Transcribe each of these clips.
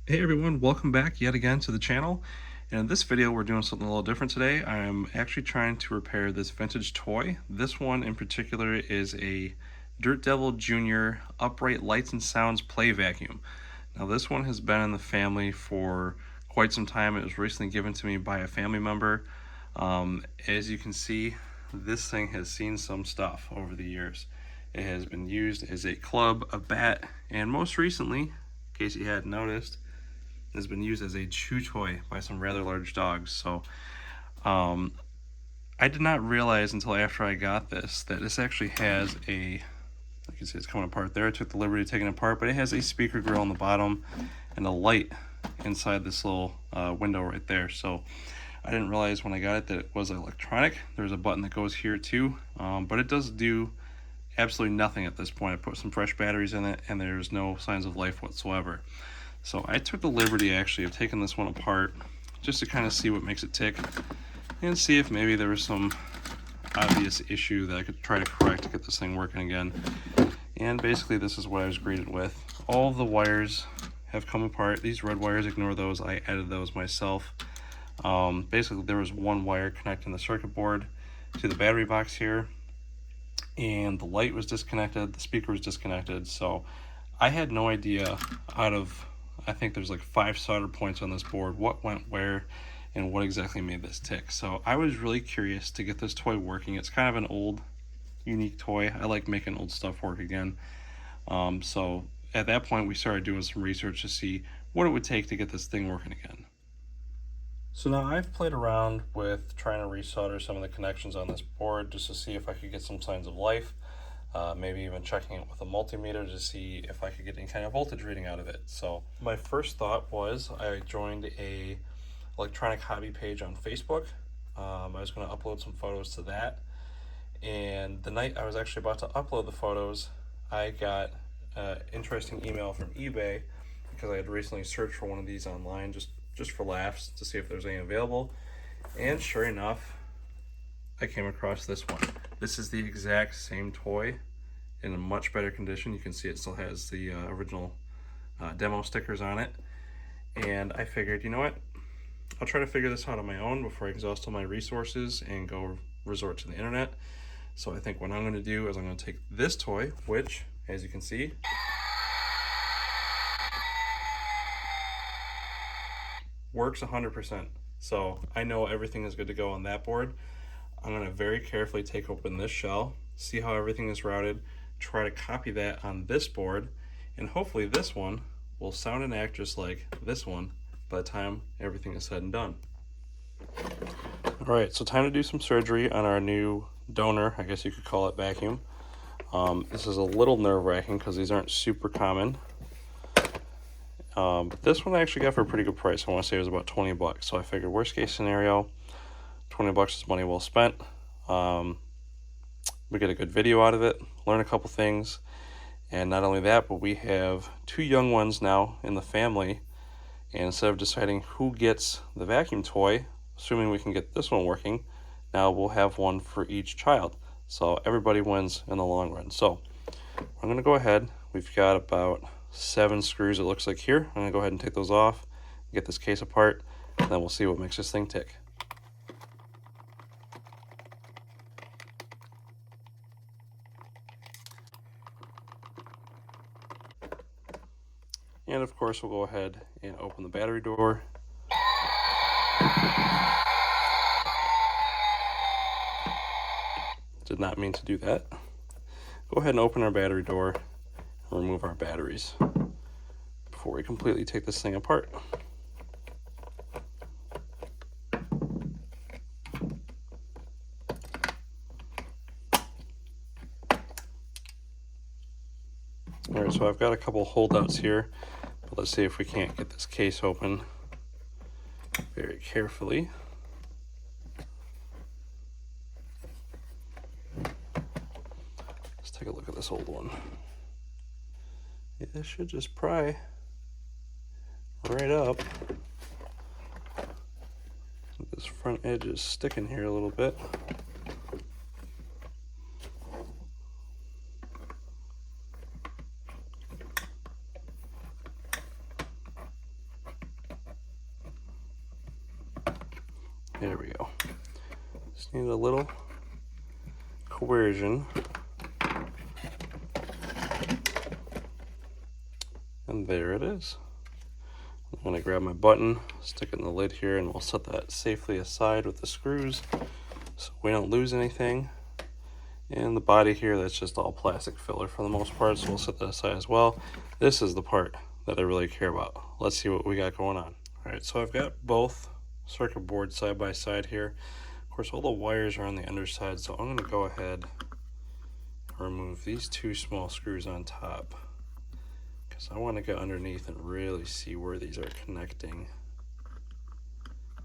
Hey everyone, welcome back yet again to the channel. And in this video we're doing something a little different today. I'm actually trying to repair this vintage toy. This one in particular is a Dirt Devil Jr. upright lights and sounds play vacuum. Now this one has been in the family for quite some time. It was recently given to me by a family member. As you can see, this thing has seen some stuff over the years. It has been used as a club, a bat, and most recently, in case you hadn't noticed, has been used as a chew toy by some rather large dogs. So I did not realize until after I got this that this actually has a, you can see it's coming apart there. I took the liberty of taking it apart, but it has a speaker grill on the bottom and a light inside this little window right there. So I didn't realize when I got it that it was electronic. There's a button that goes here too, but it does do absolutely nothing at this point. I put some fresh batteries in it and there's no signs of life whatsoever. So I took the liberty actually of taking this one apart just to kind of see what makes it tick and see if maybe there was some obvious issue that I could try to correct to get this thing working again. And basically this is what I was greeted with. All of the wires have come apart. These red wires, ignore those, I added those myself. Basically there was one wire connecting the circuit board to the battery box here, and the light was disconnected, the speaker was disconnected. So I had no idea, out of, I think there's like 5 solder points on this board, what went where and what exactly made this tick. So I was really curious to get this toy working. It's kind of an old, unique toy. I like making old stuff work again. So at that point we started doing some research to see what it would take to get this thing working again. So now I've played around with trying to resolder some of the connections on this board just to see if I could get some signs of life. Maybe even checking it with a multimeter to see if I could get any kind of voltage reading out of it. So my first thought was I joined a electronic hobby page on Facebook. I was going to upload some photos to that, and the night I was actually about to upload the photos, I got an interesting email from eBay because I had recently searched for one of these online just for laughs to see if there's any available, and sure enough I came across this one. This is the exact same toy in a much better condition. You can see it still has the original demo stickers on it. And I figured, you know what? I'll try to figure this out on my own before I exhaust all my resources and go resort to the internet. So I think what I'm going to do is I'm going to take this toy, which, as you can see, works 100%. So I know everything is good to go on that board. I'm going to very carefully take open this shell, see how everything is routed, try to copy that on this board, and hopefully this one will sound and act just like this one by the time everything is said and done. Alright, so time to do some surgery on our new donor, I guess you could call it, vacuum. This is a little nerve-wracking because these aren't super common. But this one I actually got for a pretty good price. I want to say it was about 20 bucks. So I figured worst case scenario, 20 bucks is money well spent. We get a good video out of it, learn a couple things, and not only that, but we have 2 young ones now in the family, and instead of deciding who gets the vacuum toy, assuming we can get this one working, now we'll have one for each child. So everybody wins in the long run. So I'm going to go ahead. We've got about 7 screws it looks like here. I'm going to go ahead and take those off, get this case apart, and then we'll see what makes this thing tick. And of course we'll go ahead and open the battery door. Did not mean to do that. Go ahead and open our battery door and remove our batteries before we completely take this thing apart. Alright, so I've got a couple holdouts here, but let's see if we can't get this case open very carefully. Let's take a look at this old one. Yeah, this should just pry right up. This front edge is sticking here a little bit. There we go. Just need a little coercion. And there it is. I'm going to grab my button, stick it in the lid here, and we'll set that safely aside with the screws so we don't lose anything. And the body here, that's just all plastic filler for the most part, so we'll set that aside as well. This is the part that I really care about. Let's see what we got going on. All right, so I've got both circuit boards side by side here. Of course, all the wires are on the underside, so I'm going to go ahead and remove these two small screws on top, because I want to get underneath and really see where these are connecting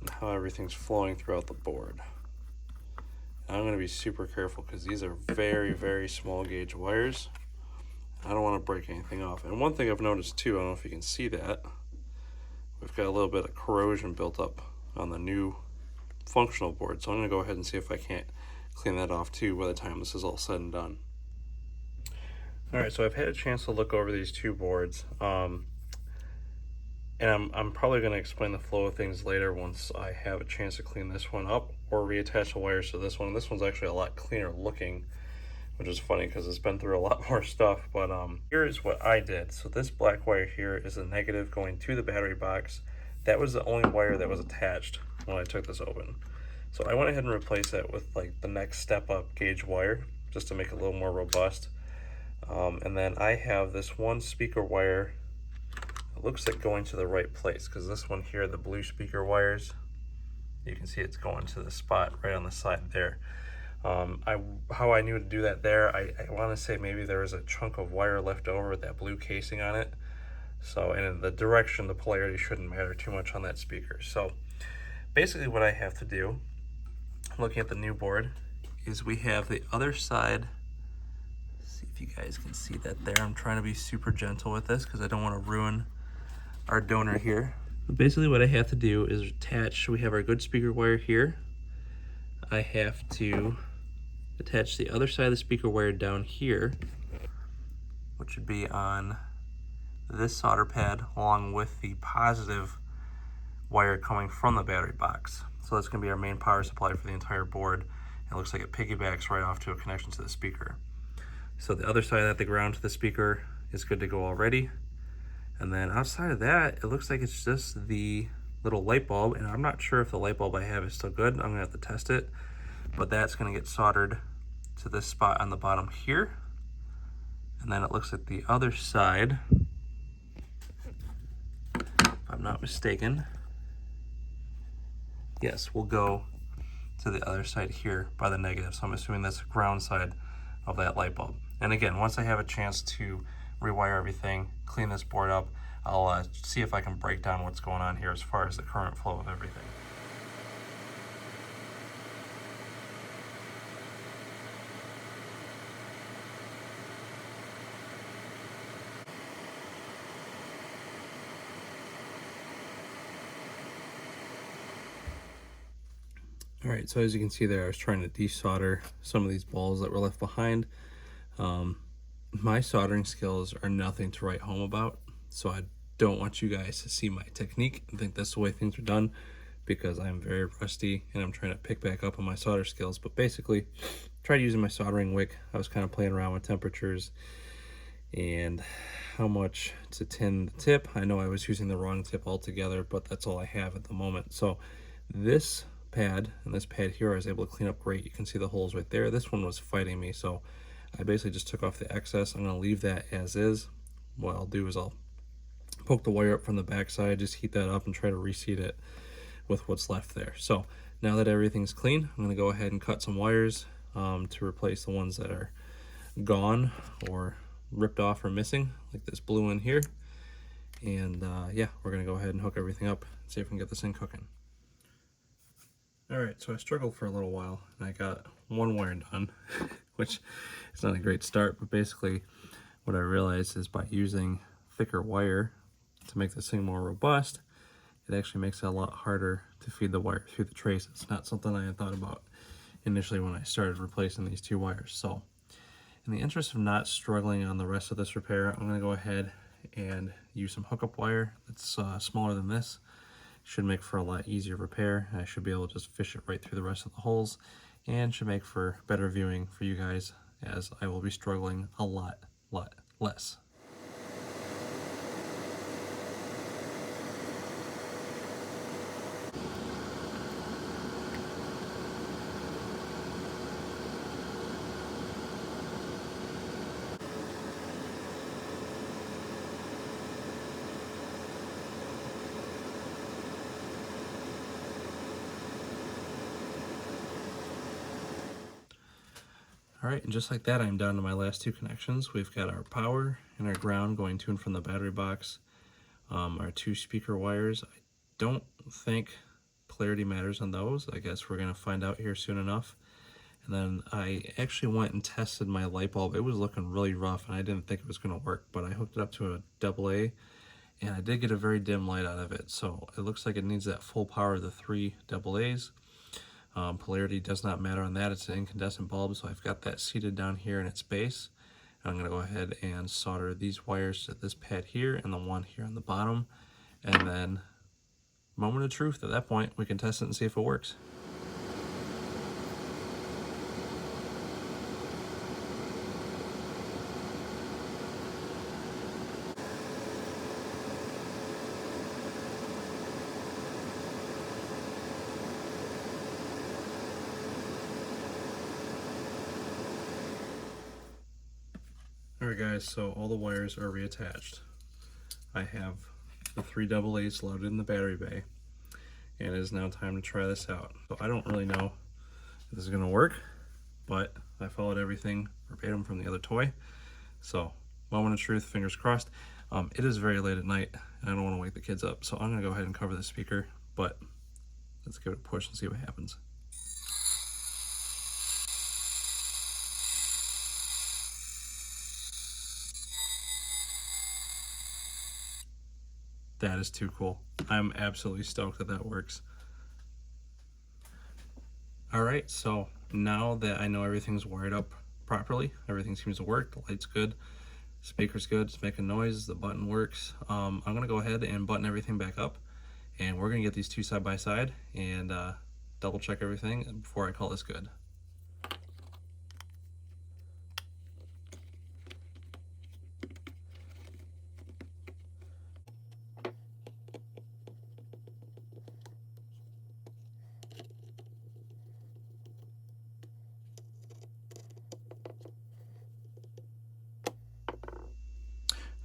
and how everything's flowing throughout the board. And I'm going to be super careful because these are very, very small gauge wires. I don't want to break anything off. And one thing I've noticed too, I don't know if you can see that, we've got a little bit of corrosion built up on the new functional board. So I'm going to go ahead and see if I can't clean that off too by the time this is all said and done. Alright, so I've had a chance to look over these two boards, and I'm probably going to explain the flow of things later once I have a chance to clean this one up or reattach the wires to this one. This one's actually a lot cleaner looking, which is funny because it's been through a lot more stuff. But here's what I did. So this black wire here is a negative going to the battery box. That was the only wire that was attached when I took this open. So I went ahead and replaced that with like the next step up gauge wire just to make it a little more robust. And then I have this one speaker wire. It looks like going to the right place because this one here, the blue speaker wires, you can see it's going to the spot right on the side there. How I knew to do that there, I want to say maybe there was a chunk of wire left over with that blue casing on it. So, and in the direction, the polarity shouldn't matter too much on that speaker. So basically what I have to do, looking at the new board, is we have the other side. See if you guys can see that there. I'm trying to be super gentle with this because I don't want to ruin our donor here. But basically what I have to do is attach, we have our good speaker wire here. I have to attach the other side of the speaker wire down here, which would be on this solder pad along with the positive wire coming from the battery box. So that's going to be our main power supply for the entire board. It looks like it piggybacks right off to a connection to the speaker. So the other side of that, the ground to the speaker, is good to go already. And then outside of that, it looks like it's just the little light bulb, and I'm not sure if the light bulb I have is still good. I'm gonna have to test it, but that's gonna get soldered to this spot on the bottom here. And then it looks like the other side, if I'm not mistaken, yes, will go to the other side here by the negative. So I'm assuming that's the ground side of that light bulb. And again, once I have a chance to rewire everything, clean this board up, I'll see if I can break down what's going on here as far as the current flow of everything. All right, so as you can see there, I was trying to desolder some of these balls that were left behind. My soldering skills are nothing to write home about, so I don't want you guys to see my technique and think that's the way things are done, because I'm very rusty and I'm trying to pick back up on my solder skills. But basically, tried using my soldering wick. I was kind of playing around with temperatures and how much to tin the tip. I know I was using the wrong tip altogether, but that's all I have at the moment. So this pad and this pad here I was able to clean up great. You can see the holes right there. This one was fighting me, so I basically just took off the excess. I'm going to leave that as is. What I'll do is I'll poke the wire up from the back side, just heat that up and try to reseat it with what's left there. So now that everything's clean, I'm going to go ahead and cut some wires to replace the ones that are gone or ripped off or missing, like this blue one here. And yeah, we're going to go ahead and hook everything up and see if we can get this thing cooking. Alright, so I struggled for a little while and I got one wire done, which is not a great start, but basically what I realized is by using thicker wire to make this thing more robust, it actually makes it a lot harder to feed the wire through the traces. It's not something I had thought about initially when I started replacing these two wires. So in the interest of not struggling on the rest of this repair, I'm going to go ahead and use some hookup wire that's smaller than this. Should make for a lot easier repair. I should be able to just fish it right through the rest of the holes, and should make for better viewing for you guys, as I will be struggling a lot less. Alright, and just like that, I'm down to my last two connections. We've got our power and our ground going to and from the battery box. Our two speaker wires. I don't think polarity matters on those. I guess we're going to find out here soon enough. And then I actually went and tested my light bulb. It was looking really rough, and I didn't think it was going to work, but I hooked it up to a AA, and I did get a very dim light out of it. So it looks like it needs that full power of the 3 AA's. Polarity does not matter on that. It's an incandescent bulb, so I've got that seated down here in its base. I'm going to go ahead and solder these wires to this pad here and the one here on the bottom, and then moment of truth. At that point, we can test it and see if it works. Alright guys, so all the wires are reattached. I have the 3 AA's loaded in the battery bay, and it is now time to try this out. So I don't really know if this is going to work, but I followed everything verbatim from the other toy. So moment of truth, fingers crossed. It is very late at night, and I don't want to wake the kids up, so I'm going to go ahead and cover the speaker, but let's give it a push and see what happens. That is too cool. I'm absolutely stoked that that works. Alright, so now that I know everything's wired up properly, everything seems to work, the light's good, speaker's good, it's making noise, the button works. I'm going to go ahead and button everything back up, and we're going to get these two side by side and double check everything before I call this good.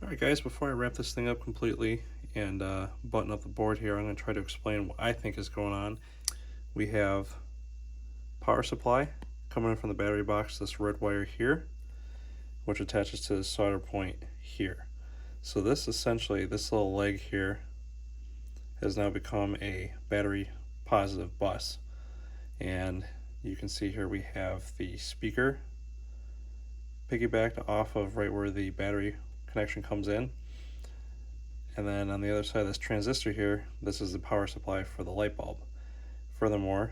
Alright guys, before I wrap this thing up completely and button up the board here, I'm going to try to explain what I think is going on. We have power supply coming in from the battery box, this red wire here, which attaches to the solder point here. So this essentially, this little leg here has now become a battery positive bus. And you can see here we have the speaker piggybacked off of right where the battery connection comes in, and then on the other side of this transistor here, this is the power supply for the light bulb. Furthermore,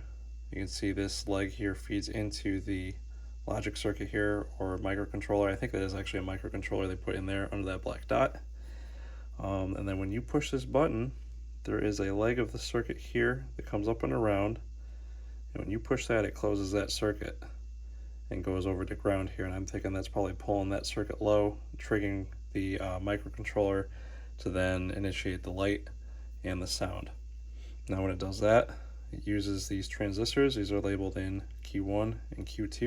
you can see this leg here feeds into the logic circuit here, or microcontroller. I think that is actually a microcontroller they put in there under that black dot. And then when you push this button, there is a leg of the circuit here that comes up and around, and when you push that, it closes that circuit and goes over to ground here, and I'm thinking that's probably pulling that circuit low, triggering the microcontroller to then initiate the light and the sound. Now when it does that, it uses these transistors. These are labeled in Q1 and Q2.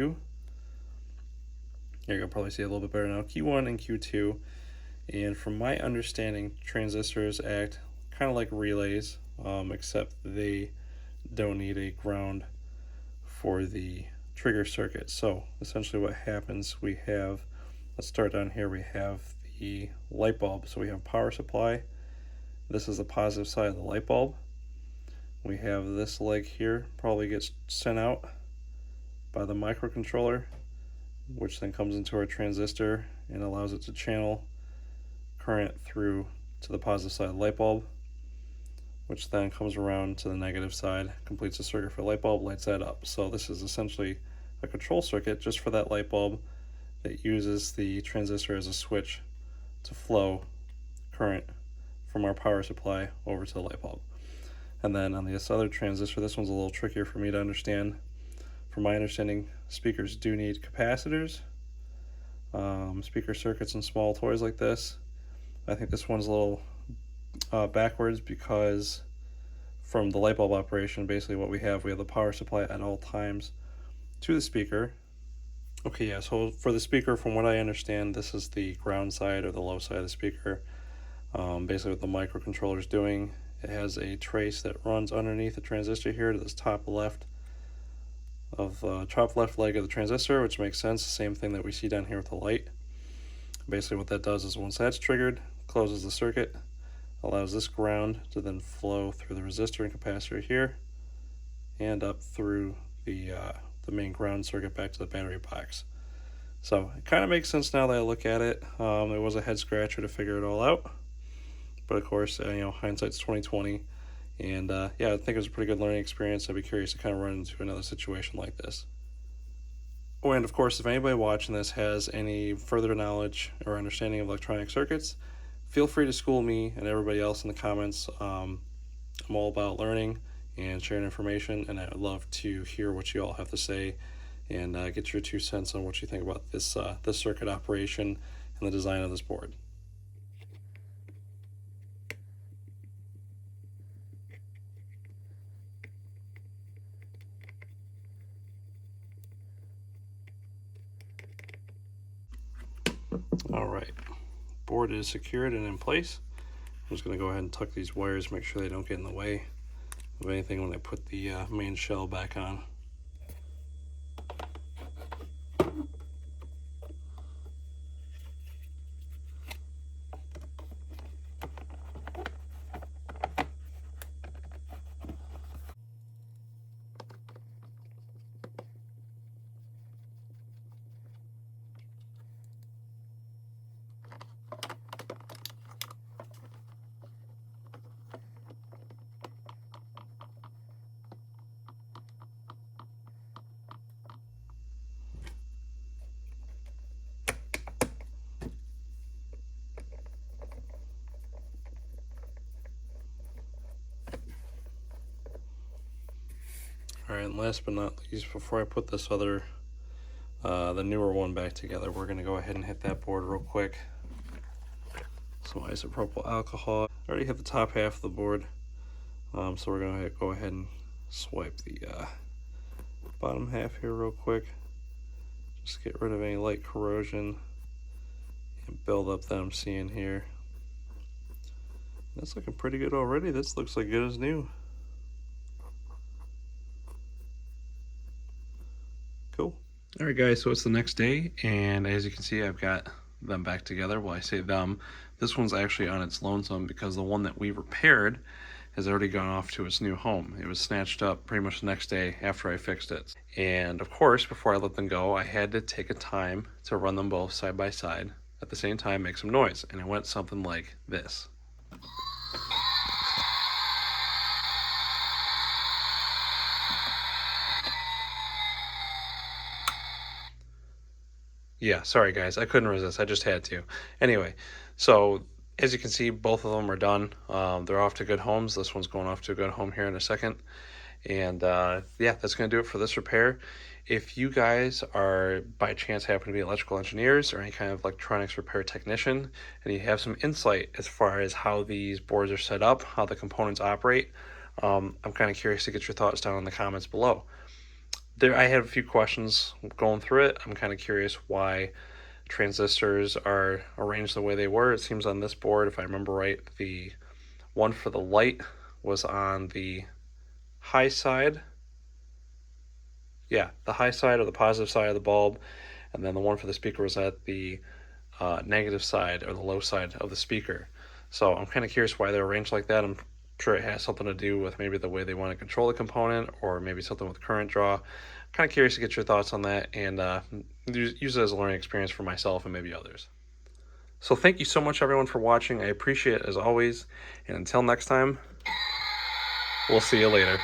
Here you can probably see it a little bit better now, Q1 and Q2. And from my understanding, transistors act kind of like relays, except they don't need a ground for the trigger circuit. So essentially what happens, we have, let's start down here, we have the light bulb. So we have power supply. This is the positive side of the light bulb. We have this leg here, probably gets sent out by the microcontroller, which then comes into our transistor and allows it to channel current through to the positive side of the light bulb, which then comes around to the negative side, completes the circuit for the light bulb, lights that up. So this is essentially a control circuit just for that light bulb that uses the transistor as a switch to flow current from our power supply over to the light bulb. And then on this other transistor, this one's a little trickier for me to understand. From my understanding, speakers do need capacitors, speaker circuits, and small toys like this. I think this one's a little backwards because from the light bulb operation, basically what we have the power supply at all times to the speaker. Okay, yeah, so for the speaker, from what I understand, this is the ground side or the low side of the speaker. Basically what the microcontroller is doing, it has a trace that runs underneath the transistor here to this top left leg of the transistor, which makes sense, the same thing that we see down here with the light. Basically what that does is once that's triggered, closes the circuit, allows this ground to then flow through the resistor and capacitor here and up through the main ground circuit back to the battery box. So it kind of makes sense now that I look at it. It was a head scratcher to figure it all out, but of course, hindsight's 2020, and yeah, I think it was a pretty good learning experience. I'd be curious to kind of run into another situation like this. Oh, and of course, if anybody watching this has any further knowledge or understanding of electronic circuits, feel free to school me and everybody else in the comments. I'm all about learning and sharing information, and I would love to hear what you all have to say and get your 2 cents on what you think about this circuit operation and the design of this board. All right, board is secured and in place. I'm just going to go ahead and tuck these wires, make sure they don't get in the way of anything when I put the main shell back on. All right, and last but not least, before I put this other, the newer one back together, we're gonna go ahead and hit that board real quick. Some isopropyl alcohol. I already hit the top half of the board, so we're gonna go ahead and swipe the bottom half here real quick. Just get rid of any light corrosion and buildup that I'm seeing here. That's looking pretty good already. This looks like good as new. Cool. All right, guys, so it's the next day, and as you can see, I've got them back together. Well, I say them. This one's actually on its lonesome because the one that we repaired has already gone off to its new home. It was snatched up pretty much the next day after I fixed it. And of course, before I let them go, I had to take a time to run them both side by side at the same time, make some noise. And it went something like this. Yeah, sorry guys, I couldn't resist. I just had to. Anyway, so as you can see, both of them are done. They're off to good homes. This one's going off to a good home here in a second. And yeah, that's going to do it for this repair. If you guys are by chance happen to be electrical engineers or any kind of electronics repair technician, and you have some insight as far as how these boards are set up, how the components operate, I'm kind of curious to get your thoughts down in the comments below. I have a few questions going through it. I'm kind of curious why transistors are arranged the way they were. It seems on this board, if I remember right, the one for the light was on the high side. Yeah, the high side or the positive side of the bulb, and then the one for the speaker was at the negative side or the low side of the speaker. So I'm kind of curious why they're arranged like that. I'm sure it has something to do with maybe the way they want to control the component, or maybe something with current draw. I'm kind of curious to get your thoughts on that, and use it as a learning experience for myself and maybe others. So thank you so much everyone for watching. I appreciate it as always, and until next time, we'll see you later.